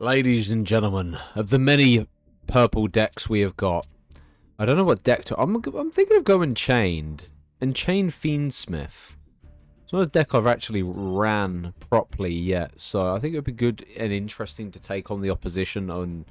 Ladies and gentlemen, of the many purple decks we have got, I don't know what deck to... I'm thinking of going Chained. And Chained Fiendsmith. It's not a deck I've actually ran properly yet, so I think it would be good and interesting to take on the opposition. On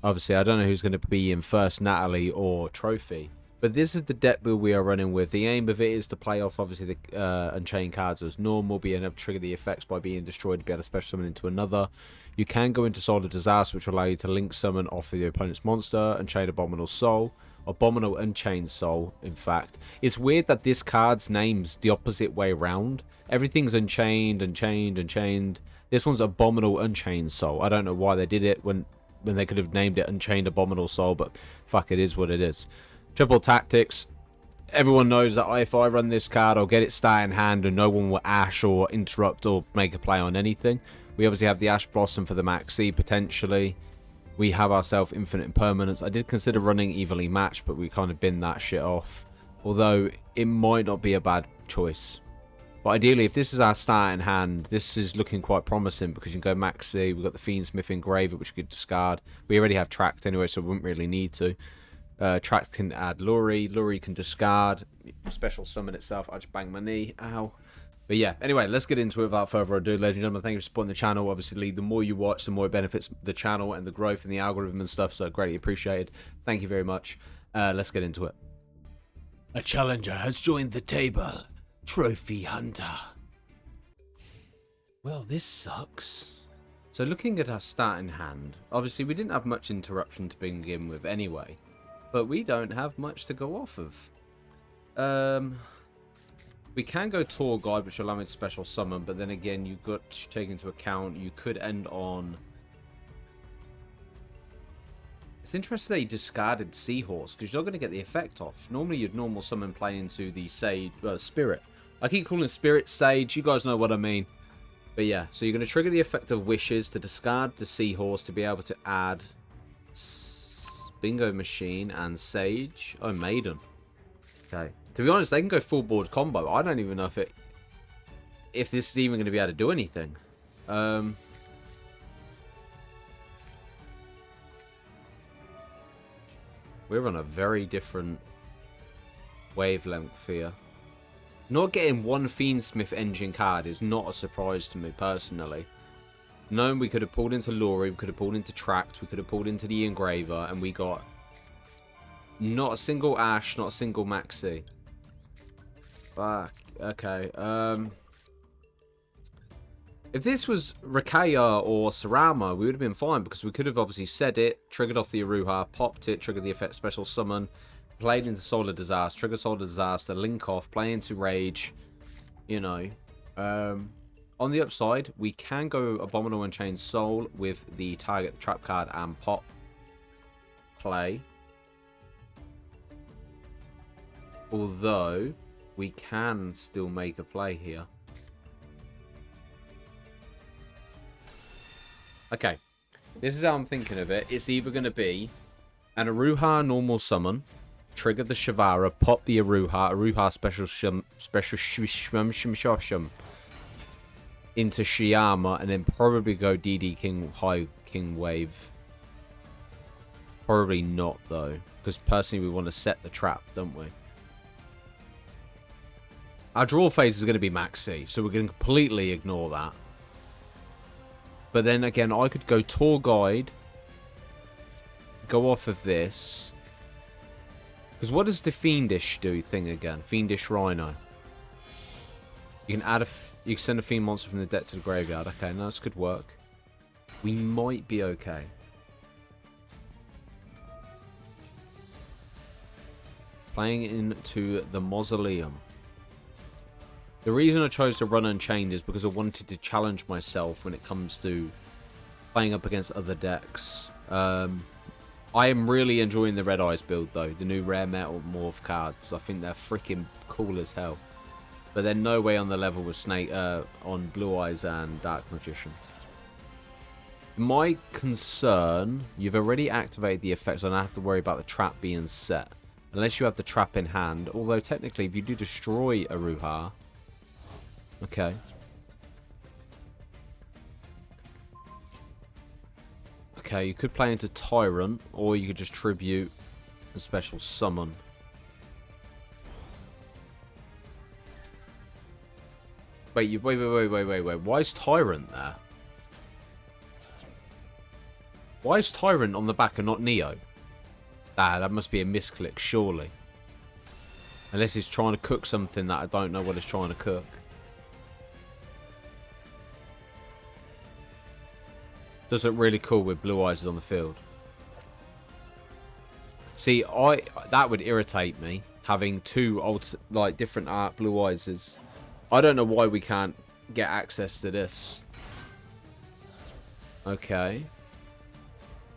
obviously, I don't know who's going to be in first, Natalie or Trophy. But this is the deck build we are running with. The aim of it is to play off, obviously, the Unchained cards as normal, being able to trigger the effects by being destroyed to be able to special summon into another. You can go into Soul of Disaster, which will allow you to link summon off of the opponent's monster, Unchained Abominable Soul. Abominable Unchained Soul, in fact. It's weird that this card's name's the opposite way around. Everything's Unchained, Unchained, Unchained. This one's Abominable Unchained Soul. I don't know why they did it when they could have named it Unchained Abominable Soul, but fuck, it is what it is. Triple Tactics. Everyone knows that if I run this card, I'll get it start in hand and no one will ash or interrupt or make a play on anything. We obviously have the Ash Blossom for the Maxi, potentially. We have ourselves Infinite Impermanence. I did consider running Evenly Matched, but we kind of binned that shit off. Although, it might not be a bad choice. But ideally, if this is our start in hand, this is looking quite promising because you can go Maxi. We've got the Fiendsmith Engraver, which we could discard. We already have Tracked anyway, so we wouldn't really need to. Tracked can add Luri. Luri can discard. Special summon itself. I just banged my knee. Ow. But yeah, anyway, let's get into it without further ado, ladies and gentlemen. Thank you for supporting the channel. Obviously, the more you watch, the more it benefits the channel and the growth and the algorithm and stuff, so greatly appreciated. Thank you very much. Let's get into it. A challenger has joined the table. Trophy Hunter. Well, this sucks. So looking at our starting hand, obviously we didn't have much interruption to begin with anyway, but we don't have much to go off of. We can go Tour Guide, which will allow me to special summon, but then again, you've got to take into account you could end on... It's interesting that you discarded Seahorse, because you're not going to get the effect off. Normally, you'd normal summon play into the Sage, Spirit. I keep calling Spirit Sage, you guys know what I mean. But yeah, so you're going to trigger the effect of Wishes to discard the Seahorse to be able to add Bingo Machine and Sage. Oh, Maiden. Okay. To be honest, they can go full board combo. I don't even know if this is even going to be able to do anything. We're on a very different wavelength here. Not getting one Fiendsmith engine card is not a surprise to me personally. Knowing we could have pulled into Luri, we could have pulled into Tracked, we could have pulled into the Engraver, and we got not a single Ash, not a single Maxi. Fuck. Okay. If this was Rakaya or Kuraiuma, we would have been fine because we could have obviously said it, triggered off the Aruha, popped it, triggered the effect special summon, played into Solar Disaster, trigger Solar Disaster, link off, play into Rage. You know. On the upside, we can go Abominable Unchained Soul with the target trap card and pop. Play. Although we can still make a play here. Okay, this is how I'm thinking of it. It's either going to be an Aruha normal summon, trigger the Shavara, pop the Aruha special shum into Shiyama, and then probably go DD King High King Wave. Probably not though, because personally we want to set the trap, don't we? Our draw phase is going to be Maxi, so we're going to completely ignore that. But then again, I could go Tour Guide, go off of this. Because what does the Fiendish do thing again? Fiendish Rhino. You can add you can send a Fiend monster from the deck to the graveyard. Okay, no, this could work. We might be okay. Playing into the Mausoleum. The reason I chose to run Unchained is because I wanted to challenge myself when it comes to playing up against other decks. I am really enjoying the Red Eyes build though, the new Rare Metal Morph cards. I think they're freaking cool as hell. But they're no way on the level with Snake on Blue Eyes and Dark Magician. My concern, you've already activated the effect, so I don't have to worry about the trap being set. Unless you have the trap in hand, although technically if you do destroy Aruha... Okay. Okay, you could play into Tyrant, or you could just tribute and special summon. Wait, wait. Why is Tyrant there? Why is Tyrant on the back and not Neo? Ah, that must be a misclick, surely. Unless he's trying to cook something that I don't know what it's trying to cook. Does look really cool with Blue Eyes on the field. See, that would irritate me, having two different art Blue Eyes. I don't know why we can't get access to this. Okay.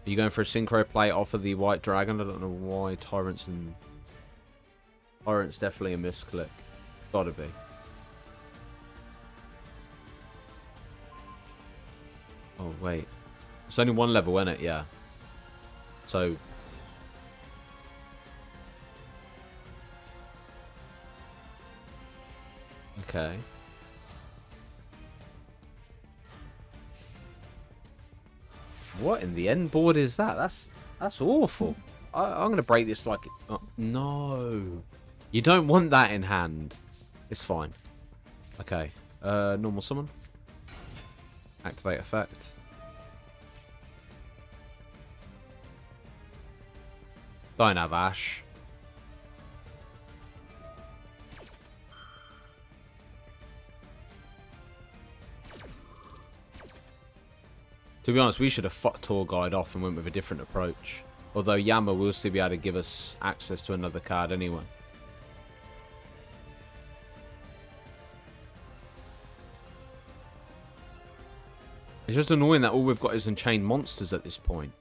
Are you going for a synchro play off of the White Dragon? I don't know why Tyrant's definitely a misclick. Gotta be. Oh, wait. It's only one level, isn't it? Yeah. So... Okay. What in the end board is that? That's awful. I'm gonna break this like... Oh, no. You don't want that in hand. It's fine. Okay. Normal summon. Activate effect. Don't have Ash. To be honest, we should have fucked Tour Guide off and went with a different approach. Although Yama will still be able to give us access to another card anyway. It's just annoying that all we've got is Unchained monsters at this point.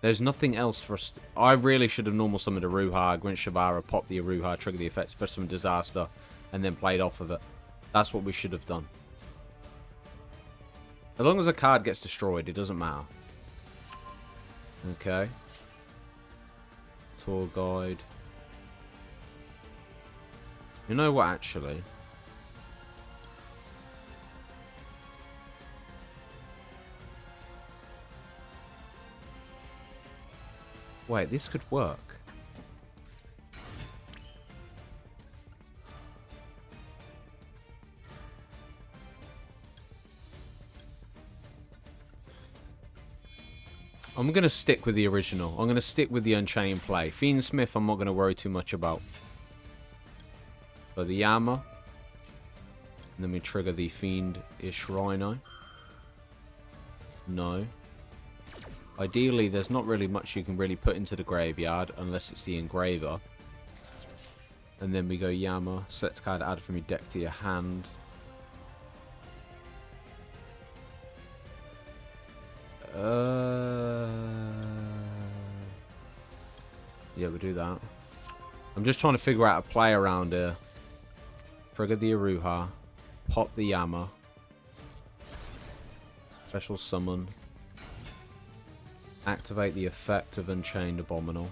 There's nothing else for us. I really should have normal summoned a Aruha, Gwent Shavara, popped the Aruha, triggered the effect, special summon Disaster, and then played off of it. That's what we should have done. As long as a card gets destroyed, it doesn't matter. Okay. Tour Guide. You know what, actually? Wait, this could work. I'm going to stick with the original. I'm going to stick with the Unchained play. Fiendsmith, I'm not going to worry too much about. So the Yama. And then we trigger the Fiend-ish Rhino. No. Ideally, there's not really much you can really put into the graveyard, unless it's the Engraver. And then we go Yama. Select card, add from your deck to your hand. Yeah, we'll do that. I'm just trying to figure out a play around here. Trigger the Aruha. Pop the Yama. Special summon. Activate the effect of Unchained Abominal.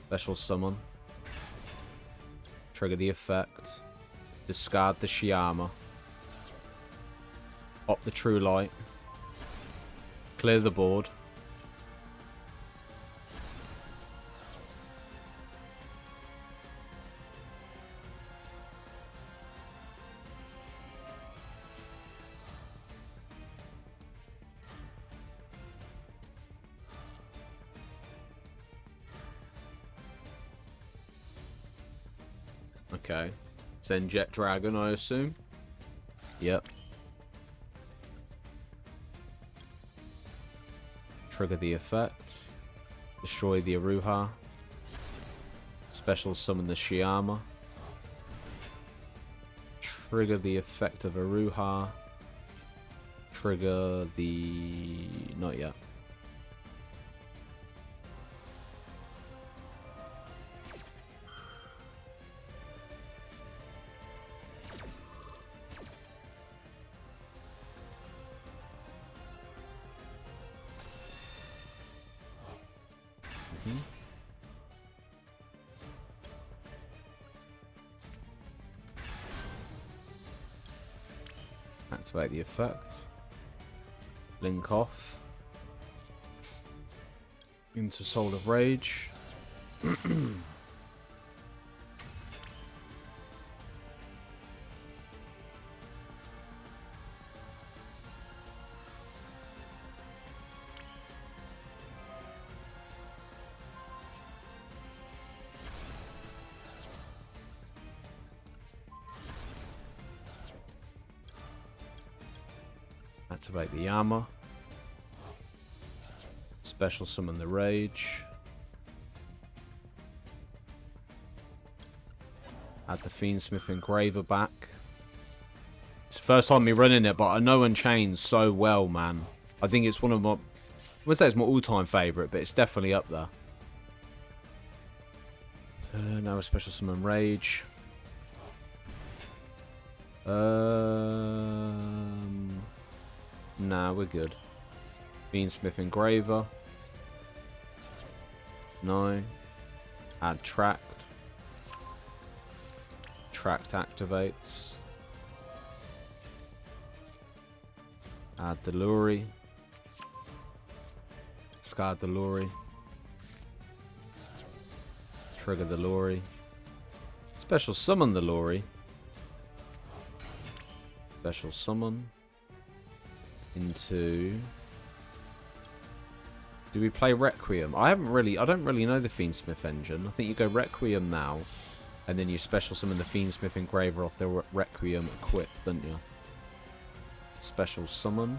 Special summon. Trigger the effect. Discard the Shiyama. Pop the True Light. Clear the board. Okay. Send Jet Dragon, I assume. Yep. Trigger the effect. Destroy the Aruha. Special summon the Shiyama. Trigger the effect of Aruha. Trigger the... Not yet. Activate the effect. Link off. Into Soul of Rage. Activate the armor. Special summon the Rage. Add the Fiendsmith Engraver back. It's the first time me running it, but I know Unchained so well, man. I think it's one of my... I wouldn't say it's my all-time favourite, but it's definitely up there. Now a special summon Rage. Nah, we're good. Fiendsmith Engraver. No. Add Tract. Tract activates. Add Deluri. Discard Deluri. Trigger Deluri. Special summon Deluri. Special summon. Into... Do we play Requiem? I don't really know the Fiendsmith engine. I think you go Requiem now, and then you special summon the Fiendsmith Engraver off the Requiem equip, don't you? Special summon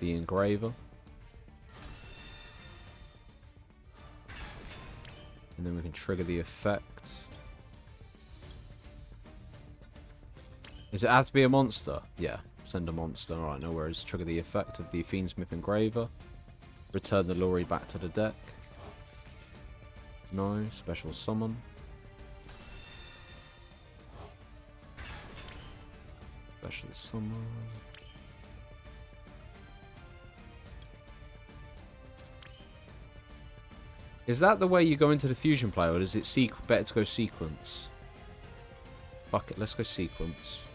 the Engraver. And then we can trigger the effect. Does it have to be a monster? Yeah. Send a monster. Alright, no worries. Trigger the effect of the Fiendsmith Engraver. Return the Lori back to the deck. No. Special summon. Special summon. Is that the way you go into the fusion play, or is it better to go sequence? Fuck it, let's go sequence.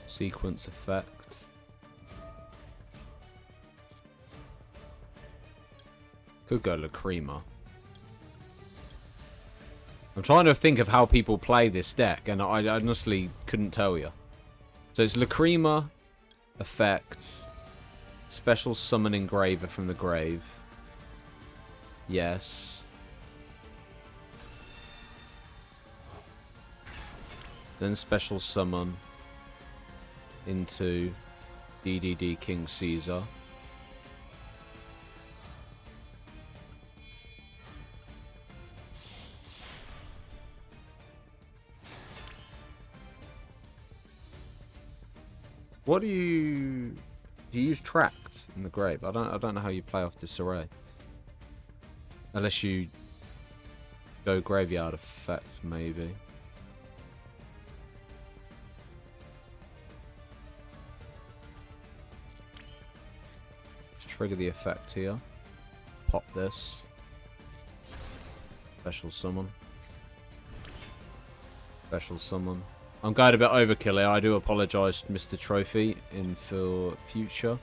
Sequence effect. Could go Lacrima. I'm trying to think of how people play this deck, and I honestly couldn't tell you. So it's Lacrima, effect, special summon Engraver from the grave. Yes. Then special summon into DDD King Caesar. What do you use Tract in the grave? I don't know how you play off Disarray. Unless you go Graveyard effect, maybe. Let's trigger the effect here. Pop this. Special summon. Special summon. I'm going a bit overkill here. I do apologise, Mr. Trophy, for future.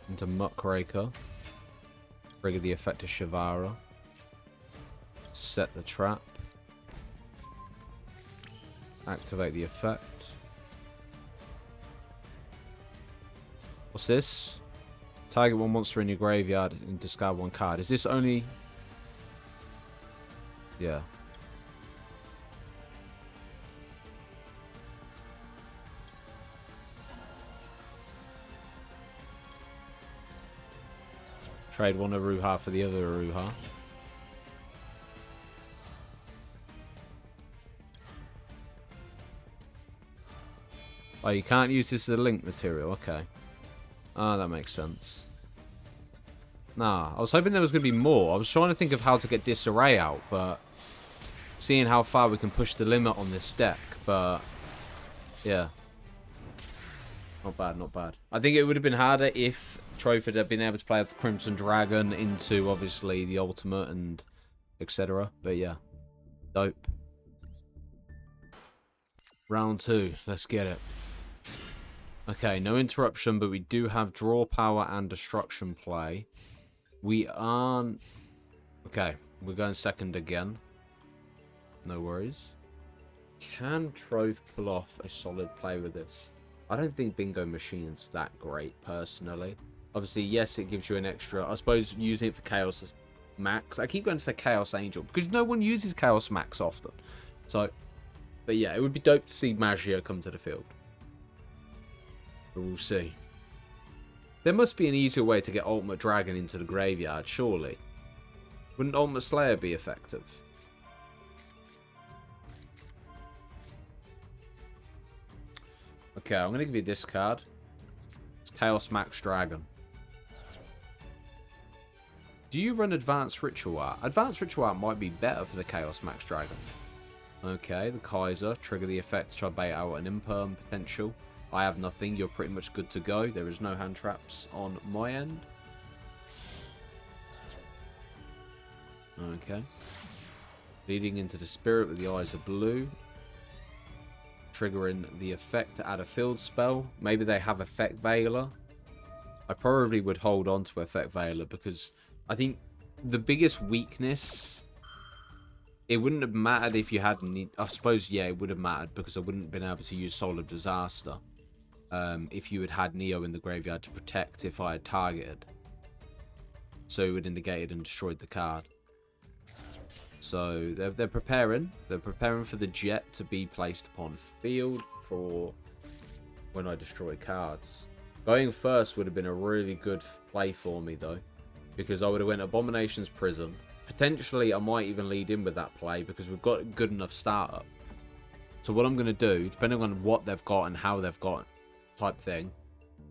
Into Muckraker. Trigger the effect of Shavara. Set the trap. Activate the effect. What's this? Target one monster in your graveyard and discard one card. Is this only... Yeah. Trade one Aruha for the other Aruha. Oh, you can't use this as a link material. Okay. Ah, that makes sense. Nah, I was hoping there was going to be more. I was trying to think of how to get Disarray out, but... Seeing how far we can push the limit on this deck, but... Yeah. Not bad, not bad. I think it would have been harder if Trophy had been able to play with the Crimson Dragon into, obviously, the Ultimate and etc. But yeah, dope. Round 2. Let's get it. Okay, no interruption, but we do have draw power and destruction play. We aren't... Okay, we're going second again. No worries. Can Trove pull off a solid play with this? I don't think Bingo Machine's that great, personally. Obviously, yes, it gives you an extra... I suppose using it for Chaos Max. I keep going to say Chaos Angel, because no one uses Chaos Max often. So, but yeah, it would be dope to see Maggio come to the field. But we'll see. There must be an easier way to get Ultimate Dragon into the graveyard, surely. Wouldn't Ultimate Slayer be effective? Okay, I'm going to give you this card. It's Chaos Max Dragon. Do you run Advanced Ritual Art? Advanced Ritual Art might be better for the Chaos Max Dragon. Okay, the Kaiser. Trigger the effect to try to bait out an Imperm potential. I have nothing. You're pretty much good to go. There is no hand traps on my end. Okay. Leading into the Spirit with the eyes of blue. Triggering the effect to add a field spell. Maybe they have Effect Veiler. I probably would hold on to Effect Veiler because I think the biggest weakness... It wouldn't have mattered if you had... I suppose, yeah, it would have mattered because I wouldn't have been able to use Soul of Disaster. If you had had Neo in the graveyard to protect if I had targeted. So it would have negated and destroyed the card. So they're preparing. They're preparing for the Jet to be placed upon field for when I destroy cards. Going first would have been a really good play for me though. Because I would have went Abomination's Prison. Potentially I might even lead in with that play because we've got a good enough startup. So what I'm going to do, depending on what they've got and how they've got type thing,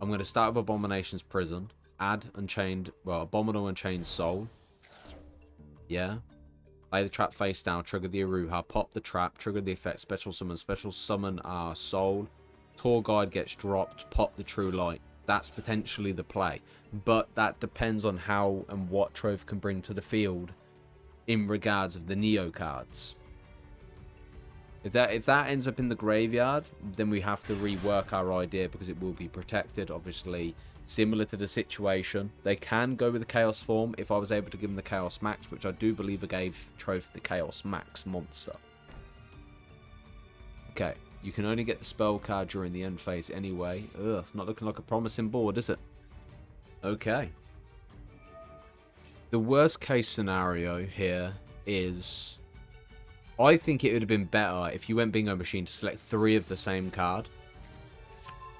I'm going to start with Abomination's Prison. Add Unchained, well, Abominable Unchained Soul. Yeah. Lay the trap face down, trigger the Aruha, pop the trap, trigger the effect, special summon our Soul. Tour Guide gets dropped, pop the True Light. That's potentially the play. But that depends on how and what Trove can bring to the field in regards of the Neo cards. If that ends up in the graveyard, then we have to rework our idea because it will be protected, obviously. Similar to the situation, they can go with the Chaos form if I was able to give them the Chaos Max, which I do believe I gave Trove the Chaos Max monster. Okay, you can only get the spell card during the end phase anyway. Ugh, it's not looking like a promising board, is it? Okay. The worst case scenario here is... I think it would have been better if you went Bingo Machine to select 3 of the same card.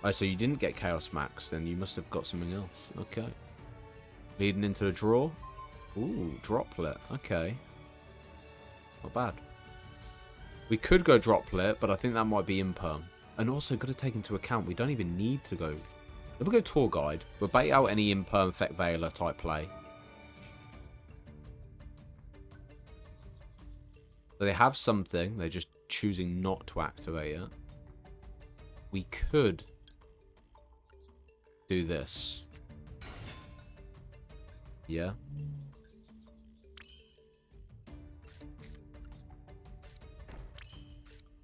Oh, so you didn't get Chaos Max, then you must have got something else. Okay. Leading into a draw. Ooh, Droplet. Okay. Not bad. We could go Droplet, but I think that might be Imperm. And also, got to take into account, we don't even need to go... If we go Tour Guide, we'll bait out any Imperm Effect Veiler type play. So they have something, they're just choosing not to activate it. We could do this. Yeah.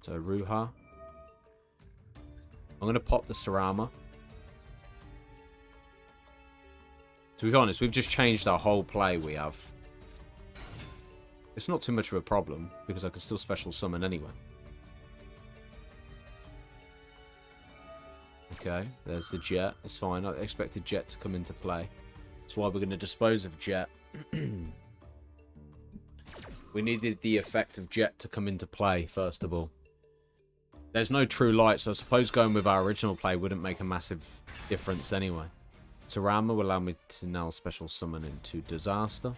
So Ruha. I'm going to pop the Sarama. To be honest, we've just changed our whole play we have. It's not too much of a problem, because I can still special summon anyway. Okay, there's the Jet. It's fine. I expected Jet to come into play. That's why we're going to dispose of Jet. We needed the effect of Jet to come into play, first of all. There's no True Light, so I suppose going with our original play wouldn't make a massive difference anyway. Sarama will allow me to now special summon into Disaster.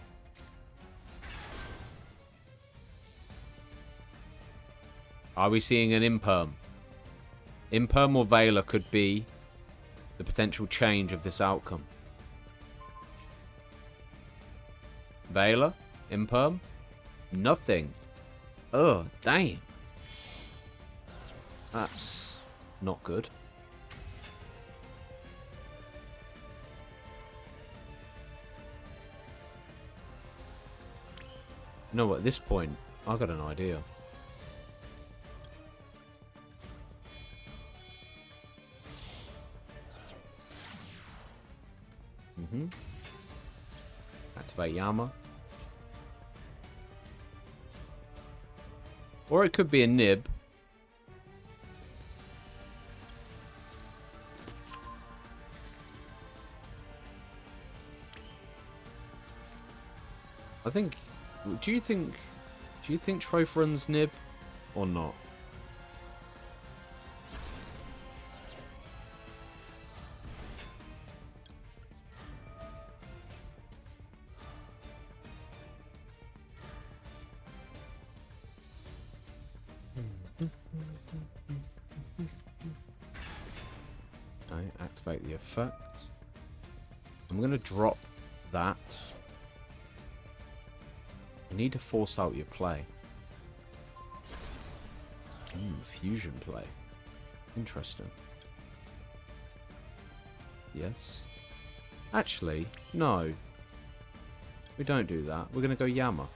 Are we seeing an Imperm? Imperm or Veiler could be the potential change of this outcome. Veiler? Imperm? Nothing. Oh, damn. That's not good. You know what, at this point, I got an idea. Activate Yama. Or it could be a nib. I think... Do you think Troph runs nib or not? Okay, activate the effect. I'm going to drop that. You need to force out your play. Fusion play. Interesting. Yes. Actually, no. We don't do that. We're going to go Yama.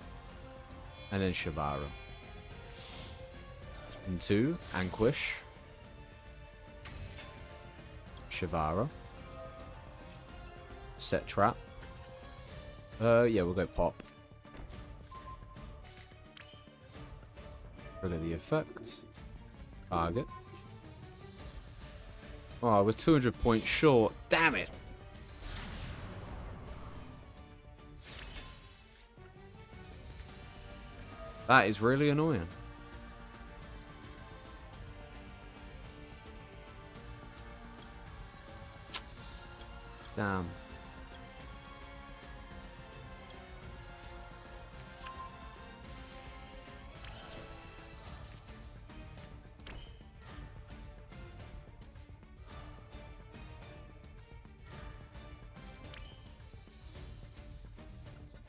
And then Shavara. Into Anguish. Shavara. Set trap. Yeah, we'll go pop. Trigger the effect. Target. Oh, we're 200 points short. Damn it! That is really annoying. Damn.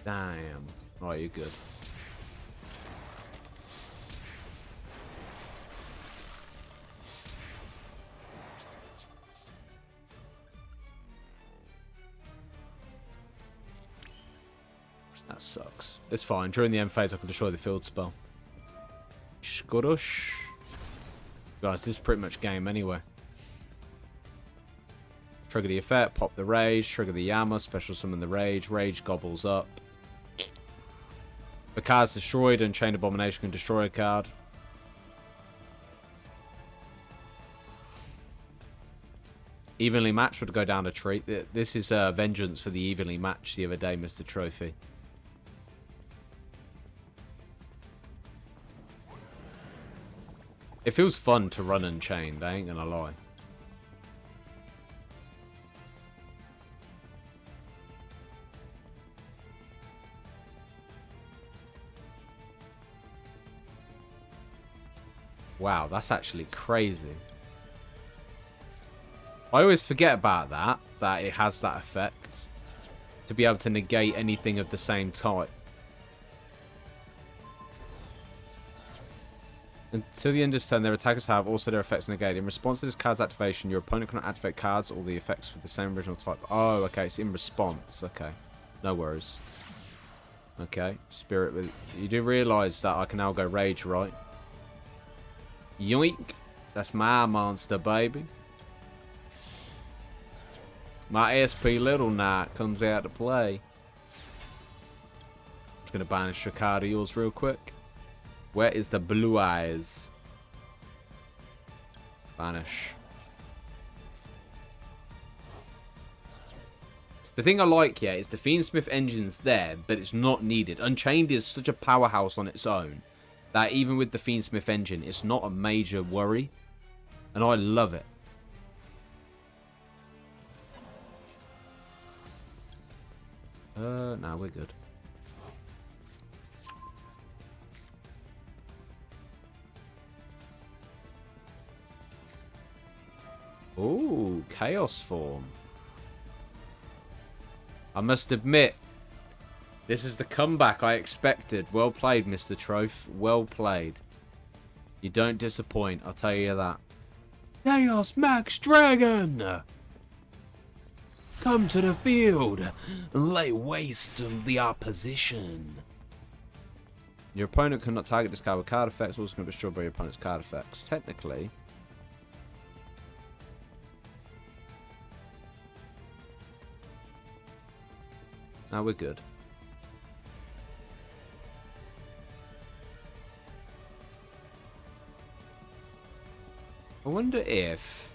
Damn. Alright, you're good. That sucks. It's fine. During the end phase, I can destroy the field spell. Shkodosh. Guys, this is pretty much game anyway. Trigger the effect, pop the rage, trigger the Yama, special summon the rage, rage gobbles up. The card's destroyed, Unchained Abomination can destroy a card. Evenly matched would go down a treat. This is vengeance for the evenly matched the other day, Mr. Trophy. It feels fun to run Unchained, I ain't gonna lie. Wow, that's actually crazy. I always forget about that it has that effect. To be able to negate anything of the same type. Until the end of this turn, their attackers have also their effects negated. In response to this card's activation, your opponent cannot activate cards or the effects with the same original type. Oh, okay, it's in response. Okay, no worries. Okay, Spirit. You do realise that I can now go Rage, right? Yoink! That's my monster, baby. My SP Little Knight comes out to play. Just gonna banish a card of yours real quick. Where is the blue eyes? Banish. The thing I like here is the Fiendsmith engine's there, but it's not needed. Unchained is such a powerhouse on its own that even with the Fiendsmith engine, it's not a major worry. And I love it. Nah, we're good. Ooh, Chaos Form. I must admit, this is the comeback I expected. Well played, Mr. Troph. Well played. You don't disappoint, I'll tell you that. Chaos Max Dragon! Come to the field and lay waste to the opposition. Your opponent cannot target this card with card effects. Also can be destroyed by your opponent's card effects. Technically. Now we're good. I wonder if...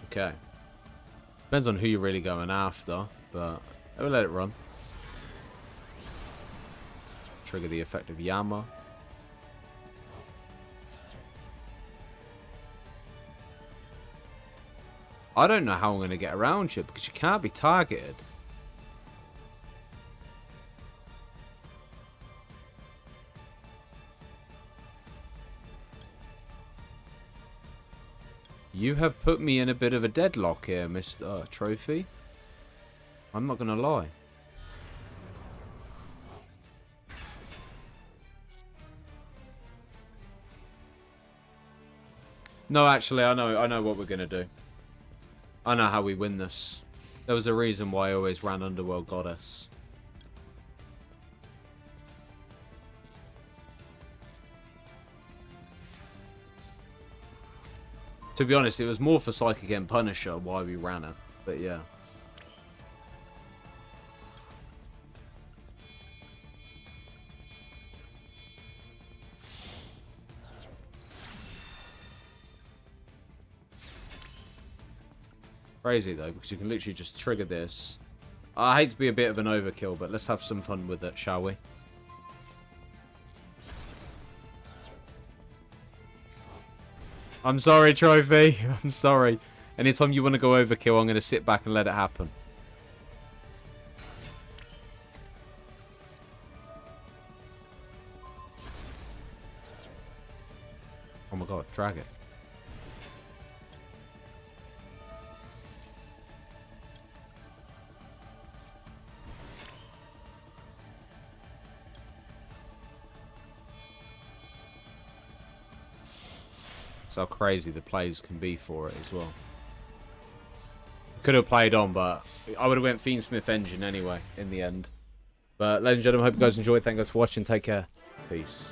Okay. Depends on who you're really going after, but I will let it run. Trigger the effect of Yama. I don't know how I'm going to get around you because you can't be targeted. You have put me in a bit of a deadlock here, Mr. Trophy. I'm not going to lie. No, actually, I know what we're going to do. I know how we win this. There was a reason why I always ran Underworld Goddess. To be honest, it was more for Psychic and Punisher why we ran it. But yeah. Crazy though, because you can literally just trigger this. I hate to be a bit of an overkill, but let's have some fun with it, shall we? I'm sorry, Trophy. I'm sorry. Anytime you want to go overkill, I'm going to sit back and let it happen. Oh my god, drag it. How crazy the plays can be for it as well. Could have played on, but I would have went Fiendsmith Engine anyway in the end. But ladies and gentlemen, hope you guys enjoyed. Thank you guys for watching. Take care. Peace.